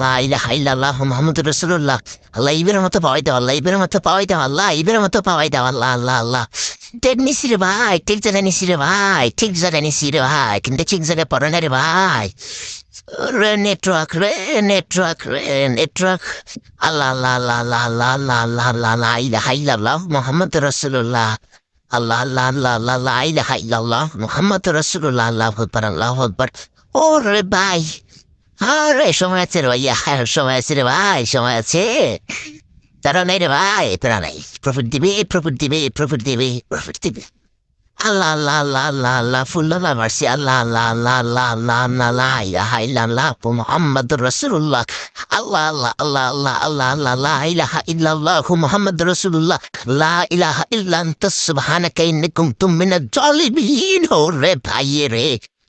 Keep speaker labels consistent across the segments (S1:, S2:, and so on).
S1: লা ইলাহা ইল্লাল্লাহ মুহাম্মাদুর রাসূলুল্লাহ। আল্লাহ ইবের মতো পাওয়াই দাও, আল্লাহ ইবের মতো পাওয়াই দাও, আল্লাহ ইবের মতো পাওয়াই দাও, আল্লাহ আল্লাহ আল্লাহ। ঠিক নিছি রে ভাই, ঠিক জায়গায় নিছি রে ভাই, ঠিক জায়গায় নিছি রে ভাই, কিন্তু ঠিক জায়গায় পড়ে না রে ভাই। রে নেটওয়ার্ক রে নেটওয়ার্ক রে নেটওয়ার্ক। আল্লাহ আল্লাহ আল্লাহ আল্লাহ আল্লাহ আল্লাহ আল্লাহ আল্লাহ লা ইলাহা ইল্লাল্লাহ মুহাম্মাদুর রাসূলুল্লাহ। আল্লাহ আল্লাহ আল্লাহ আল্লাহ লা ইলাহা ইল্লাল্লাহ মুহাম্মাদুর রাসূলুল্লাহ। আল্লাহু আকবার আল্লাহু আকবার। ওরে ভাই, আরে সময় আছে রে ভাইয়া, সময় আছে রে ভাই, সময় আছে। তারা নাই রে ভাই, তারা নাই। প্রফিট দিবে, প্রফিট দিবে, প্রফিট দিবে, প্রফিট দিবে। আল্লাহ আল্লাহ আল্লাহ আল্লাহ আল্লাহ ফুল্লাহ মারছি। আল্লাহ আল্লাহ আল্লাহ আল্লাহ আল্লাহ আল্লাহ লা ইলাহা ইল্লাল্লাহ মুহাম্মাদুর রাসূলুল্লাহ। আল্লাহ আল্লাহ আল্লাহ আল্লাহ আল্লাহ আল্লাহ লা ইলাহা ইল্লাল্লাহ মুহাম্মাদুর রাসূলুল্লাহ। লা ইলাহা ইল্লা আনতা সুবহানাকা ইন্নী কুনতু মিনাজ জালিমিন। ওরে ভাইয়ে রে,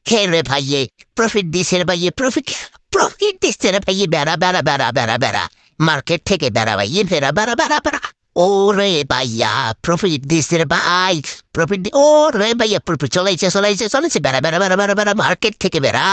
S1: হে রে ভাইয়ে, প্রফিট দিছে রে ভাইয়ে, প্রফিট প্রফিট দিছে রে ভাইয়ে। বেড়া বেড়া বেড়া বেড়া বেড়া, মার্কেট থেকে বেড়া ভাইয়ে, বেড়া বেড়া বেড়া বেড়া। ওরে ভাইয়া, প্রফিট দিছে রে ভাই, প্রফিট। ওরে ভাইয়া, প্রফিট চলাইছে চলাইছে চলেছে, বেড়া বেড়া বেড়া বেড়া বেড়া, মার্কেট থেকে বেড়া।